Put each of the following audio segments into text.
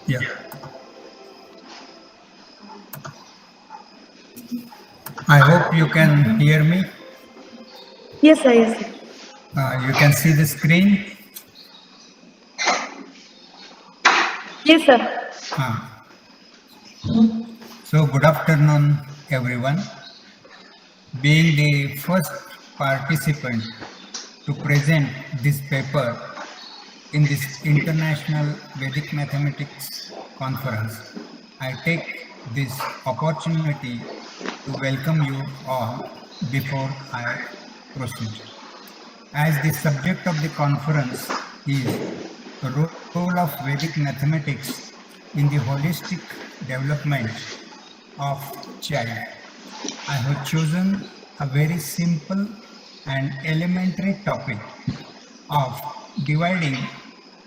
Yeah. I hope you can hear me. Yes, sir. Yes, sir. You can see the screen. Yes, sir. Uh, so, good afternoon, everyone. Being the first participant to present this paper in this International Vedic Mathematics Conference, I take this opportunity to welcome you all before I proceed. As the subject of the conference is the role of Vedic mathematics in the holistic development of child, I have chosen a very simple and elementary topic of dividing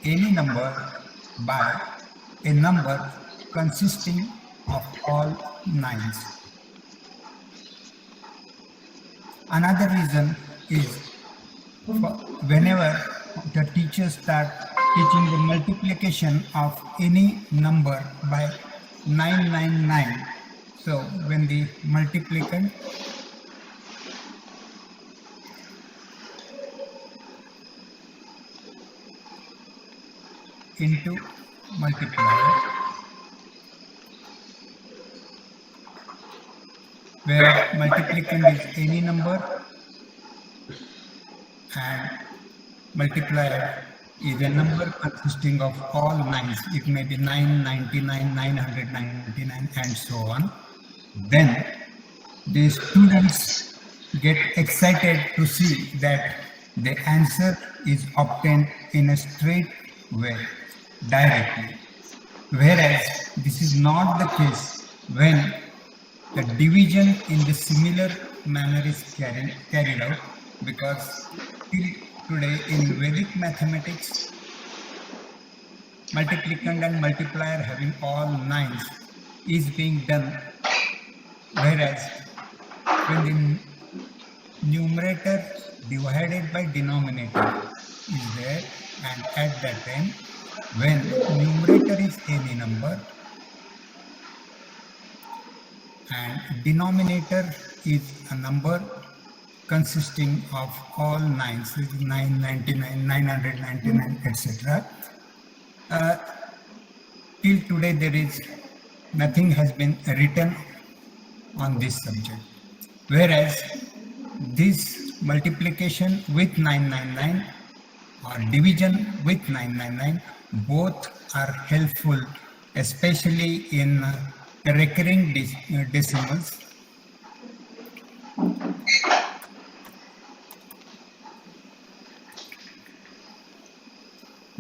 any number by a number consisting of all nines. Another reason is whenever the teachers start teaching the multiplication of any number by 999, so when the multiplicand into multiplier, where multiplicand is any number and multiplier is a number consisting of all nines. It may be 999, 999, and so on. Then the students get excited to see that the answer is obtained in a straight way, directly. Whereas this is not the case when the division in the similar manner is carried out, because till today in Vedic mathematics, multiplicand and multiplier having all nines is being done, whereas when the numerator divided by denominator is there, and at that time when numerator is any number and denominator is a number consisting of all nines, 999, 999, etc. Till today there is nothing has been written on this subject, whereas this multiplication with 999 or division with 999 both are helpful, especially in recurring decimals,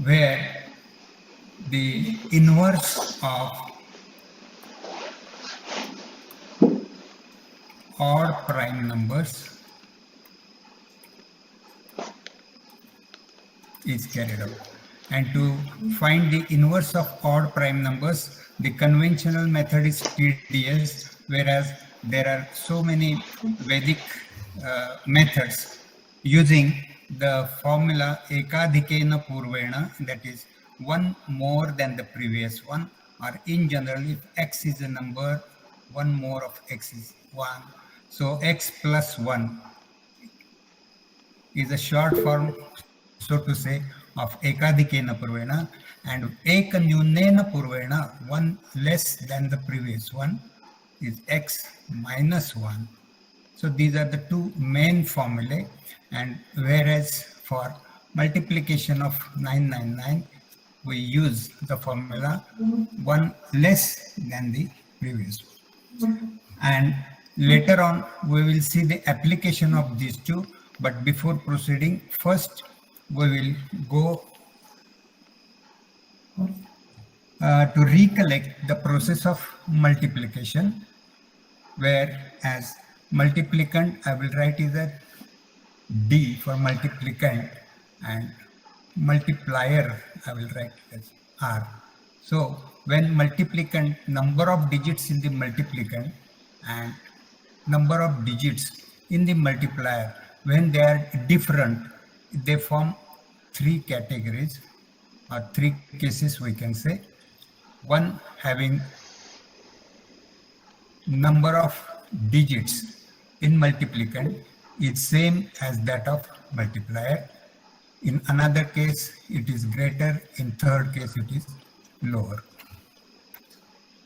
where the inverse of odd prime numbers is carried out. And to find the inverse of odd prime numbers, the conventional method is TDS, whereas there are so many Vedic methods using the formula ekadhikena purvena, that is one more than the previous one, or in general, if x is a number, one more of x is 1. So x plus 1 is a short form, so to say, of ekadhikena purvena, and ekanyunena purvena, one less than the previous one, is x minus 1. So these are the two main formulae, and whereas for multiplication of 999, we use the formula one less than the previous one. And later on, we will see the application of these two. But before proceeding, first we will go to recollect the process of multiplication, where as multiplicand I will write is a D for multiplicand, and multiplier I will write as R. So when multiplicand, number of digits in the multiplicand and number of digits in the multiplier, when they are different, they form three categories or three cases, we can say. One having number of digits in multiplicand is same as that of multiplier. In another case, it is greater. In third case, it is lower.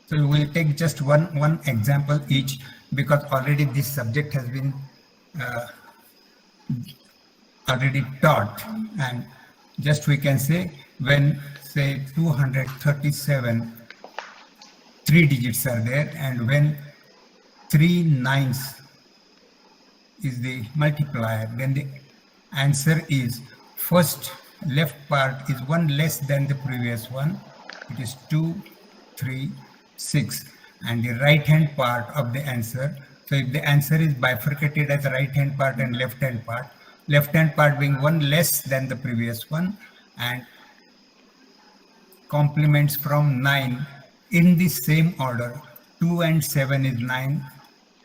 So we will take just one example each, because already this subject has been already taught, and just we can say when say 237 three digits are there, and when 3 nines is the multiplier, then the answer is first left part is one less than the previous one. It is 2, 3, 6, and the right hand part of the answer. So if the answer is bifurcated as right hand part and left hand part being one less than the previous one, and complements from 9 in the same order. 2 and 7 is 9,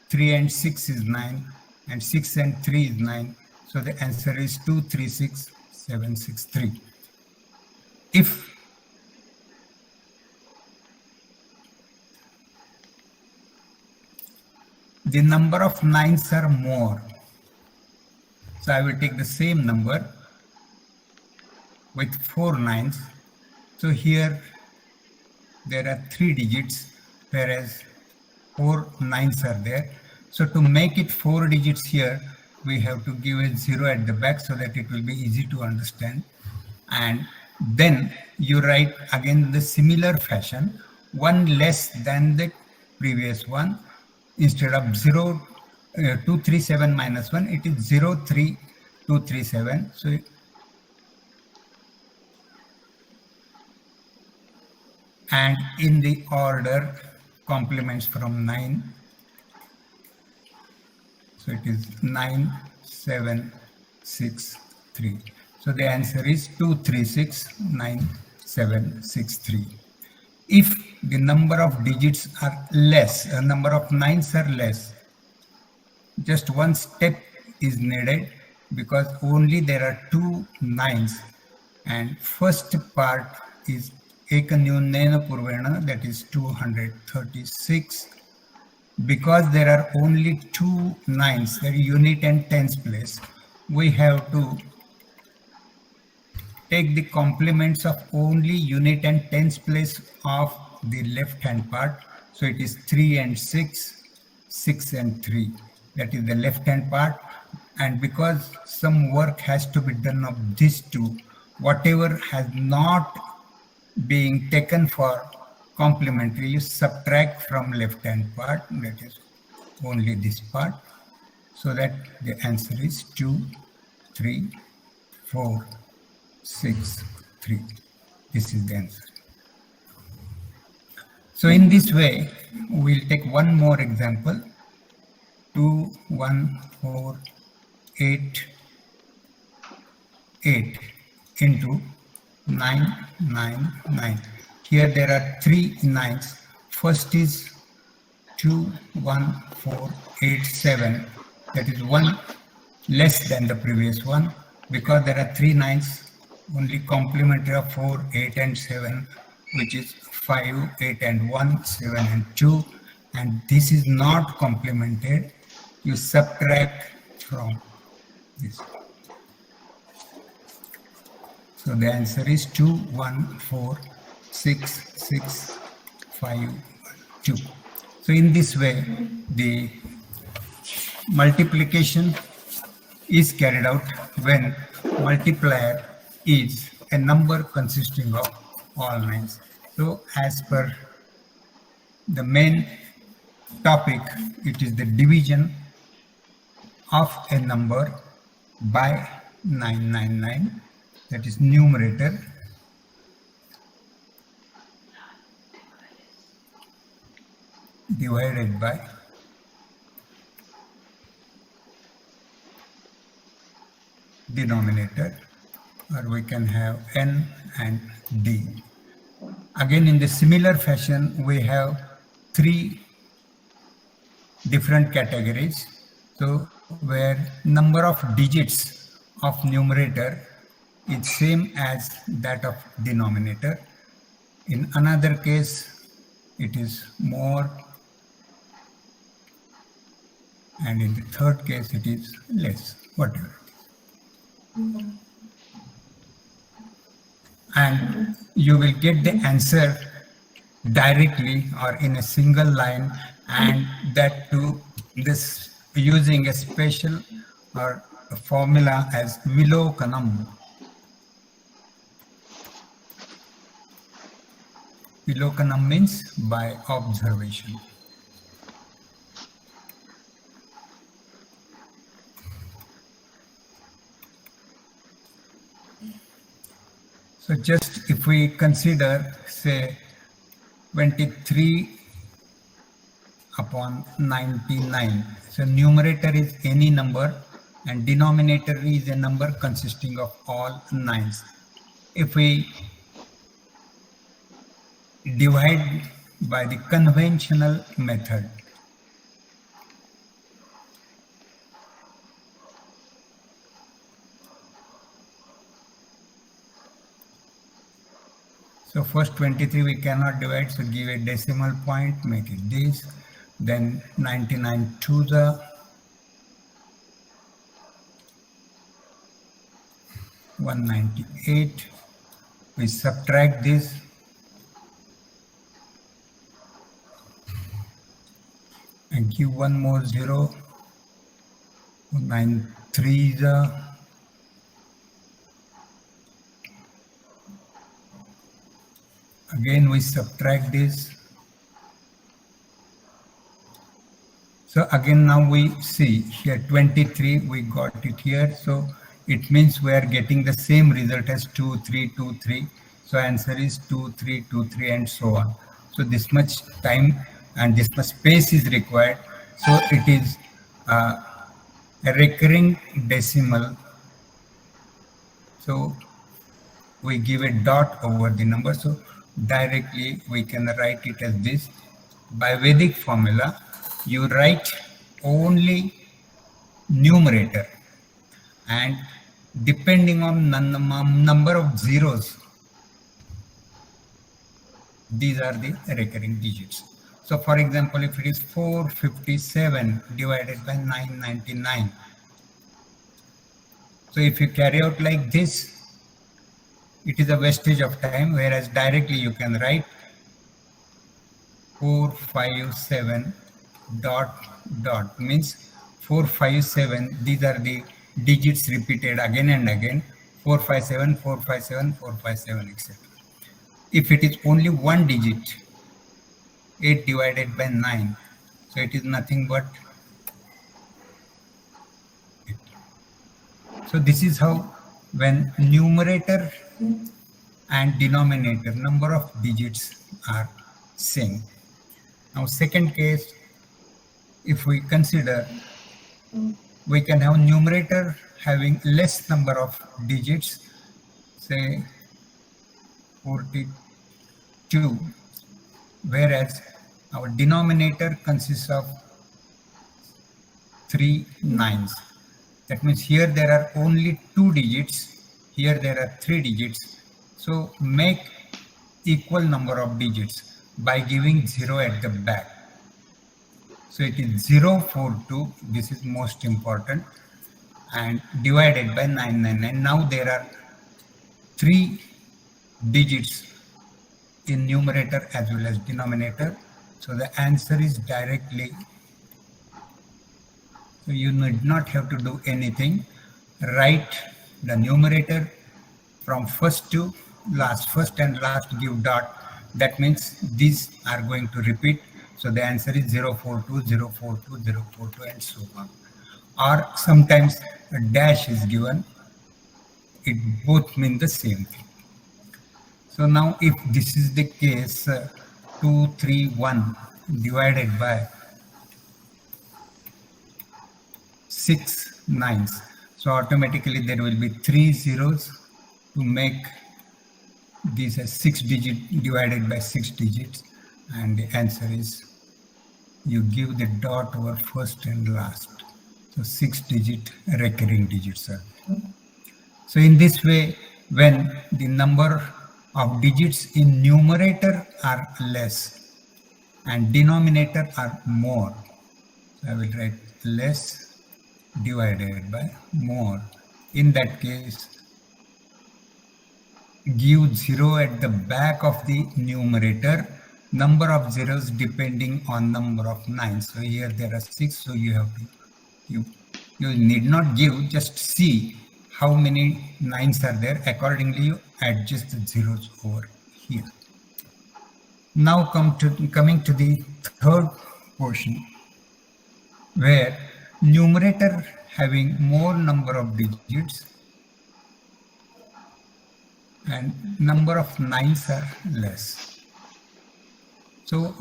3 and 6 is 9, and 6 and 3 is 9. So the answer is 2, 3, 6, 7, 6, 3. If the number of nines are more, so I will take the same number with 4 nines. So here there are 3 digits, whereas 4 nines are there. So to make it 4 digits here, we have to give a 0 at the back so that it will be easy to understand. And then you write again the similar fashion, one less than the previous one. Instead of 237 minus 1, it is 03237. So and in the order complements from 9. So it is 9, 7, 6, 3. So the answer is 2, 3, 6, 9, 7, 6, 3. If the number of digits are less, a number of nines are less, just one step is needed, because only there are 2 nines, and first part is ekanyunena purvena, that is 236. Because there are only 2 nines, that is unit and tens place, we have to take the complements of only unit and tens place of the left hand part. So it is 3 and 6, 6 and 3. That is the left hand part. And because some work has to be done of these two, whatever has not being taken for complementary, you subtract from left hand part, that is only this part, so that the answer is 2, 3, 4, 6, 3. This is the answer. So in this way, we'll take one more example. 2, 1, 4, 8, 8 into 9, 9, 9. Here there are 3 nines. First is 2, 1, 4, 8, 7. That is one less than the previous one. Because there are 3 nines, only complementary of 4, 8 and 7, which is 5, 8 and 1, 7 and 2. And this is not complemented. You subtract from this. So the answer is 2, 1, 4, 6, 6, 5, 1, 2. So in this way, the multiplication is carried out when multiplier is a number consisting of all nines. So as per the main topic, it is the division of a number by 999, that is numerator, divided by denominator, or we can have n and d. Again, in the similar fashion, we have 3 different categories. So where number of digits of numerator is same as that of denominator. In another case, it is more, and in the third case, it is less, whatever. And you will get the answer directly or in a single line, and that too this using a special or a formula as Vilokanam. Vilokanam means by observation. So just if we consider, say, 23 upon 99. So numerator is any number and denominator is a number consisting of all nines. If we divide by the conventional method, so first 23 we cannot divide, so give a decimal point, make it this, then 99 to the 198, we subtract this, and give one more 0, 93 the, again we subtract this. So again now we see here 23 we got it here, so it means we are getting the same result as 2 3 2 3. So answer is 2 3 2 3 and so on. So this much time and this much space is required, so it is a recurring decimal. So we give a dot over the number, so directly we can write it as this. By Vedic formula, you write only numerator, and depending on number of zeros, these are the recurring digits. So for example, if it is 457 divided by 999, so if you carry out like this, it is a wastage of time, whereas directly you can write 457 dot dot, means 457, these are the digits repeated again and again, 457 457 457, etc. If it is only one digit, 8 divided by 9, so it is nothing but 8. So this is how, when numerator and denominator number of digits are same. Now second case, if we consider, we can have numerator having less number of digits, say 42, whereas our denominator consists of 3 nines. That means here there are only 2 digits, here there are 3 digits. So make equal number of digits by giving 0 at the back. So it is 042, this is most important, and divided by 999. Now there are 3 digits in numerator as well as denominator. So the answer is directly, so you need not have to do anything. Write the numerator from first to last, first and last give dot. That means these are going to repeat. So the answer is 042, 042, 042 and so on. Or sometimes a dash is given. It both mean the same thing. So now if this is the case, 231 divided by 6 nines. So automatically there will be 3 zeros to make this as 6 digit divided by 6 digits. And the answer is, you give the dot over first and last. So 6 digit recurring digits are. So in this way, when the number of digits in numerator are less and denominator are more. So I will write less divided by more. In that case, give 0 at the back of the numerator, number of zeros depending on number of 9s. So here there are 6, so you have to, you need not give, just see how many 9s are there. Accordingly, you adjust the zeros over here. Now coming to the third portion, where numerator having more number of digits and number of 9s are less. So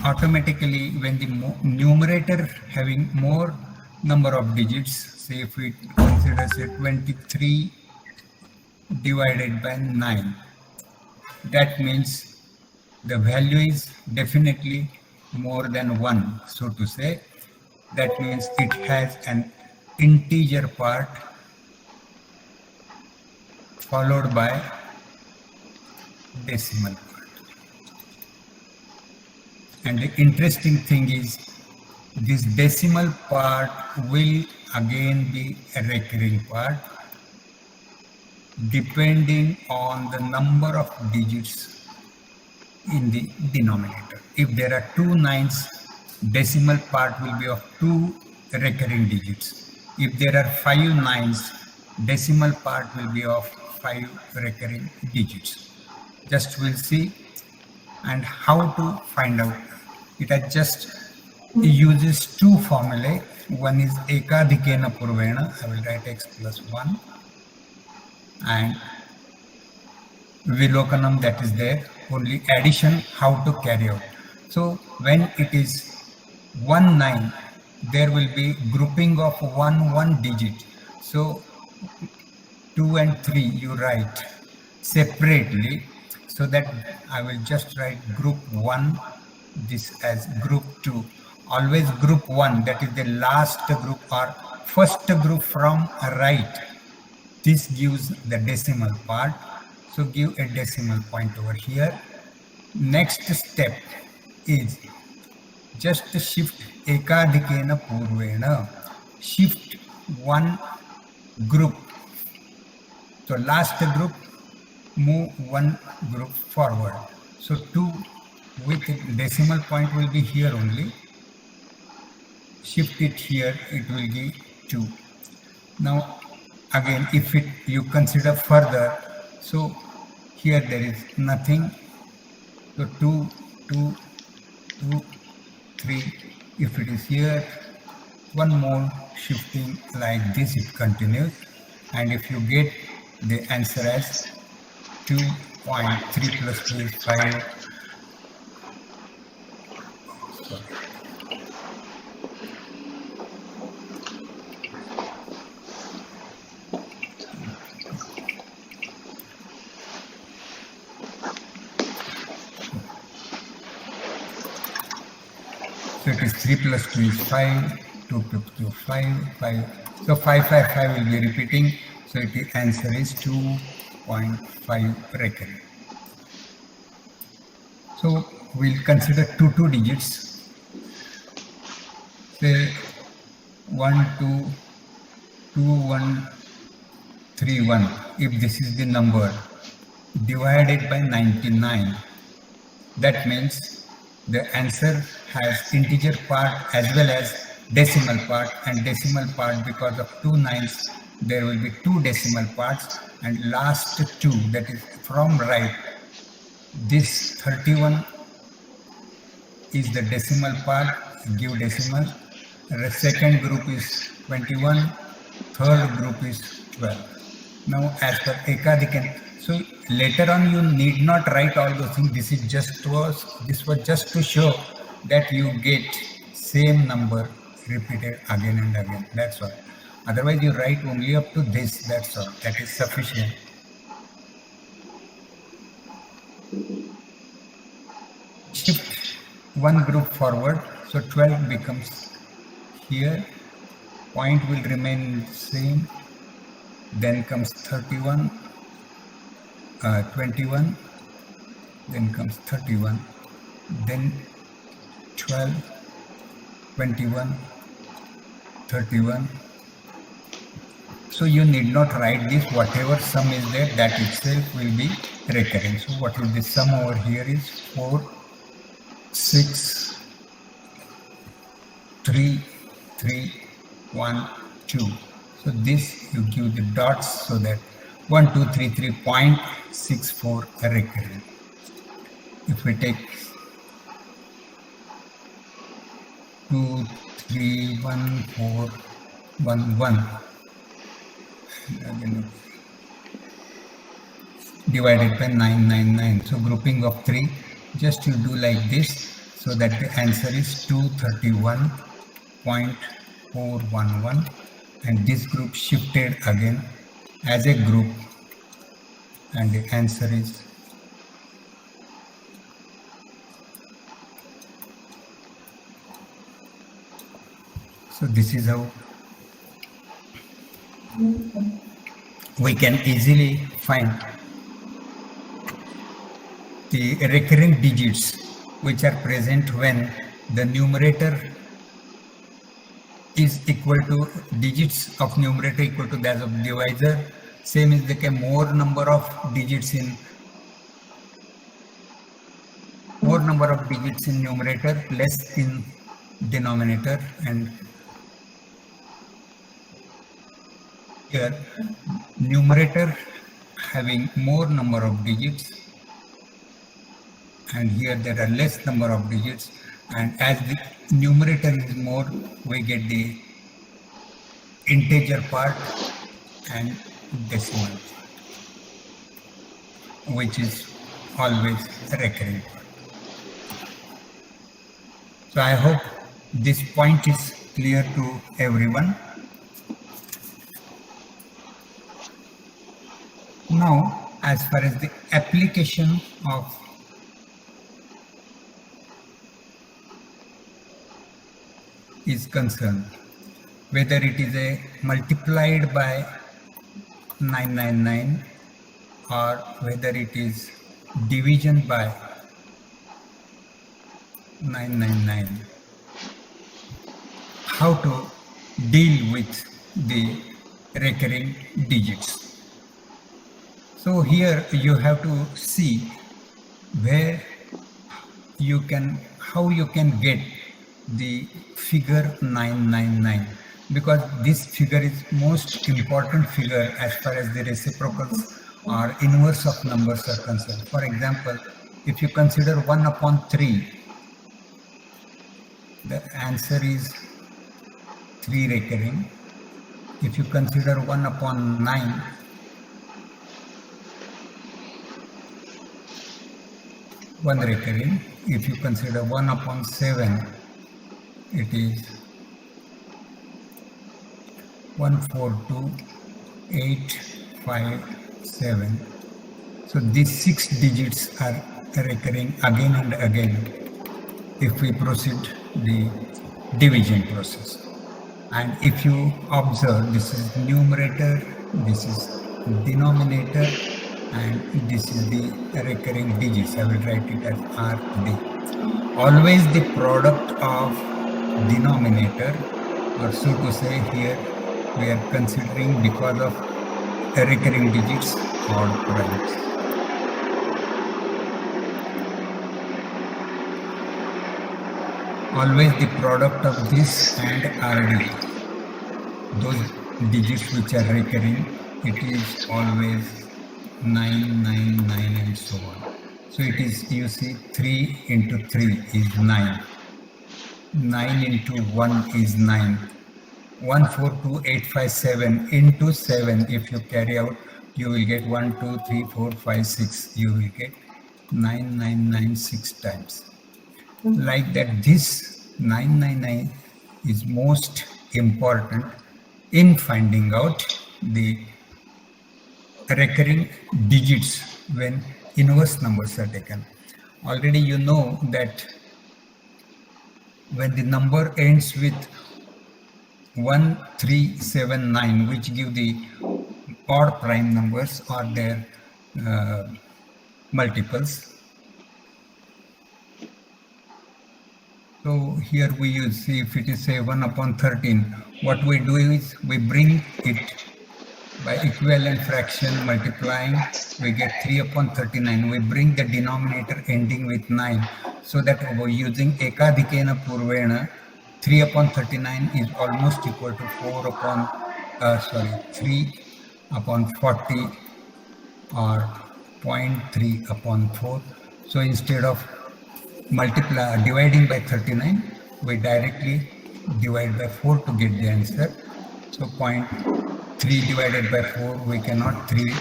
automatically when the numerator having more number of digits, say if we consider say 23 divided by 9, that means the value is definitely more than 1, so to say. That means it has an integer part followed by decimal part. And the interesting thing is this decimal part will again be a recurring part depending on the number of digits in the denominator. If there are 2 9s, decimal part will be of 2 recurring digits. If there are 5 9s, decimal part will be of 5 recurring digits. Just we'll see and how to find out. It has just uses 2 formulae. One is ekadikena purvena. I will write x plus 1 and vilokanam, that is there. Only addition how to carry out. So when it is 1 9, there will be grouping of 1 digit. So 2 and 3 you write separately, so that I will just write group 1, this as group 2. Always group 1, that is the last group or first group from right. This gives the decimal part. So give a decimal point over here. Next step is just shift ekadikena purvena. Shift 1 group. So last group, move 1 group forward. So 2 with decimal point will be here only. Shift it here, it will be 2. Now again, if you consider further, so here there is nothing. So 2, 2, 2, 3. If it is here, 1 more shifting like this, it continues. And if you get the answer as 2.3 plus 2 is 5. So it is 3 plus 2 is 5, 2 plus 2 5, 5. So 5, 5, 5 will be repeating. So the answer is 2.5 recurring. So we'll consider 2 digits. Say 1, 2, 2, 1, 3, 1. If this is the number divided by 99, that means the answer has integer part as well as decimal part, and decimal part, because of 2 9s, there will be 2 decimal parts, and last 2, that is from right, this 31 is the decimal part, give decimal. The second group is 21, third group is 12. Now as per ekadikena, so later on you need not write all those things. This is just this was just to show that you get same number repeated again and again. That's all. Otherwise you write only up to this. That's all. That is sufficient. Shift 1 group forward. So 12 becomes here. Point will remain same. Then comes 31. 21, then comes 31, then 12, 21, 31. So you need not write this, whatever sum is there, that itself will be recurring. So what is the sum over here is 4, 6, 3, 3, 1, 2. So this you give the dots so that 1, 2, 3, 3.64 are recurring. If we take 2, 3, 1, 4, 1, 1, again divided by 999. So grouping of 3, just you do like this, so that the answer is 231.411, and this group shifted again as a group, and the answer is so. This is how we can easily find the recurring digits which are present when the numerator is equal to digits of numerator equal to that of divisor. Same is the case, more number of digits in numerator, less in denominator, and here numerator having more number of digits, and here there are less number of digits, and as the numerator is more, we get the integer part and decimal, which is always recurring part. So I hope this point is clear to everyone. Now, as far as the application of is concerned, whether it is a multiplied by 999 or whether it is division by 999, how to deal with the recurring digits. So here you have to see where you can, how you can get the figure 999, because this figure is most important figure as far as the reciprocals or inverse of numbers are concerned. For example, if you consider 1 upon 3, the answer is 3 recurring. If you consider 1 upon 9, one recurring. If you consider 1 upon 7, it is 142,857. So these 6 digits are recurring again and again if we proceed the division process. And if you observe, this is numerator, this is denominator, and this is the recurring digits. I will write it as RD. Always the product of denominator, or so to say, here we are considering because of recurring digits odd products. Always the product of this and RD, those digits which are recurring, it is always 999 and so on. So it is, you see, 3 into 3 is 9. 9 into 1 is 9. 142,857 into 7, if you carry out, you will get 1, 2, 3, 4, 5, 6. You will get 9996 times. Like that, this 999 is most important in finding out the recurring digits when inverse numbers are taken. Already you know that when the number ends with 1379, which give the odd prime numbers, or their multiples. So here we use, see if it is say 1 upon 13, what we do is we bring it by equivalent fraction multiplying, we get 3 upon 39. We bring the denominator ending with 9, so that we're using ekadikena purvena, 3 upon 39 is almost equal to 3 upon 40 or 0.3 upon 4. So instead of dividing by 39, we directly divide by 4 to get the answer. So 0.3 divided by 4, we cannot, 3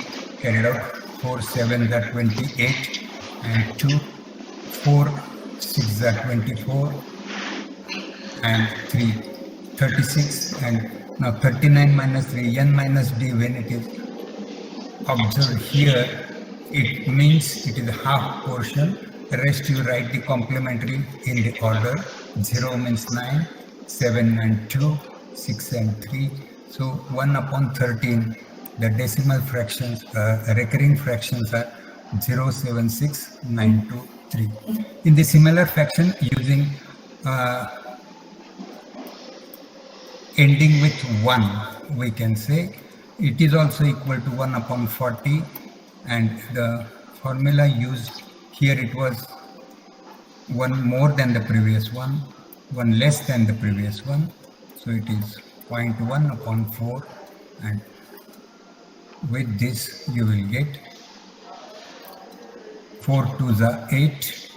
carried out, 4 7 are 28, and 2 4 6 are 24, and 3 36, and now 39 minus 3, n minus d, when it is observed here, it means it is a half portion. The rest you write the complementary in the order. 0 means 9, 7 and 2, 6 and 3. So 1 upon 13, the decimal fractions, recurring fractions are 0, 7, 6, 9, 2, 3. In the similar fraction, using ending with 1, we can say it is also equal to 1 upon 40, and the formula used here, it was 1 more than the previous one, 1 less than the previous one, so it is 0.1 upon 4, and with this you will get 4 2s are 8,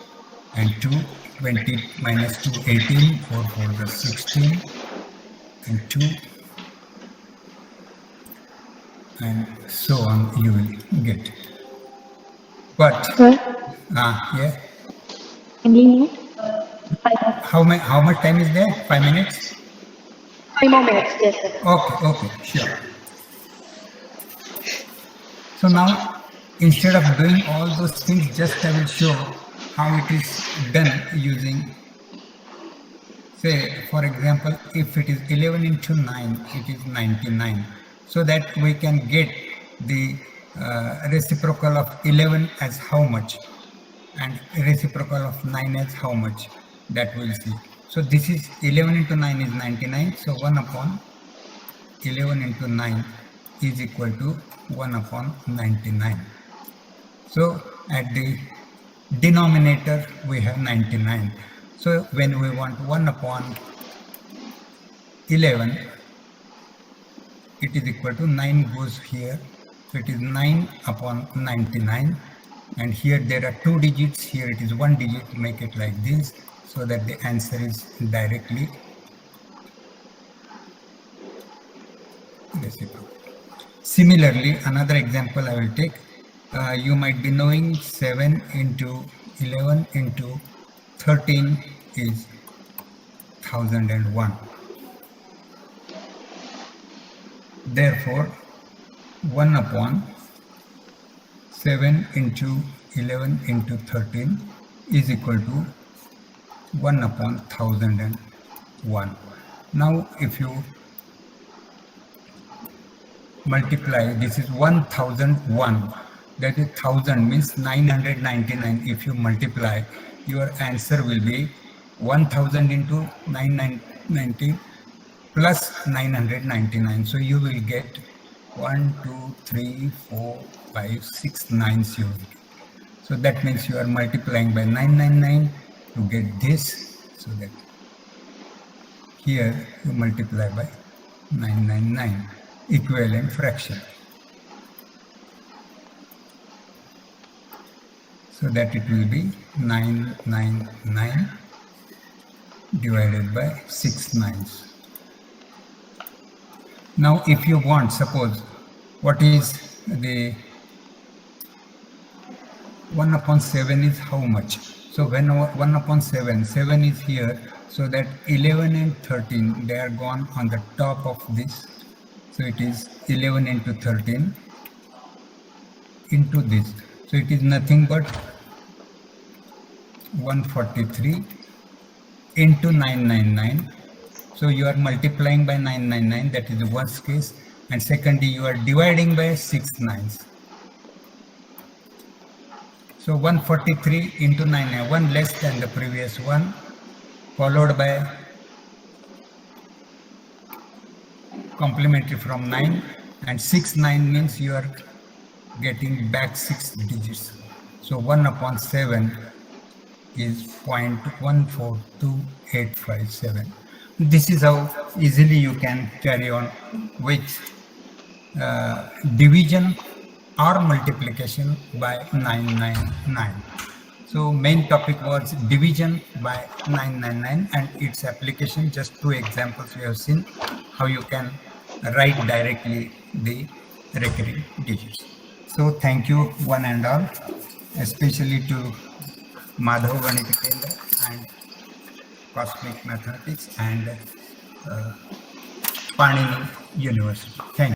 and 2, 20 minus 2, 18, 4 4s are 16, and 2, and so on you will get. But yeah. How much time is there? 5 minutes? 5 more minutes, yes, sir. Okay, sure. So now, instead of doing all those things, just I will show how it is done using, say, for example, if it is 11 into 9, it is 99. So that we can get the reciprocal of 11 as how much, and reciprocal of 9 as how much, that we'll see. So this is 11 into 9 is 99. So 1 upon 11 into 9 is equal to 1 upon 99. So at the denominator we have 99. So when we want 1 upon 11, it is equal to 9 goes here. So it is 9 upon 99, and here there are 2 digits, here it is 1 digit, make it like this, so that the answer is directly reciprocal. Similarly, another example I will take, you might be knowing 7 into 11 into 13 is 1001. Therefore, 1 upon 7 into 11 into 13 is equal to 1 upon 1001. Now, if you multiply, this is 1001, that is 1000 means 999. If you multiply, your answer will be 1000 into 990 plus 999. So you will get 1, 2, 3, 4, 5, 6 9s you will get. So that means you are multiplying by 999 to get this, so that here you multiply by 999, equivalent fraction. So that it will be 999 divided by 6 9s. Now if you want, suppose, what is the 1 upon 7 is how much? So when 1 upon 7 is here, so that 11 and 13, they are gone on the top of this. So it is 11 into 13 into this. So it is nothing but 143 into 999. So you are multiplying by 999, that is the worst case. And secondly, you are dividing by 6 9s. So 143 into 9, 1 less than the previous one, followed by complementary from 9, and 6 9 means you are getting back 6 digits. So 1 upon 7 is 0.142857. This is how easily you can carry on with division or multiplication by 999. So main topic was division by 999 and its application. Just 2 examples we have seen how you can write directly the recurring digits. So thank you one and all, especially to Madhav Ganita Kendra and Cosmic Mathematics and Panini University. Thank you.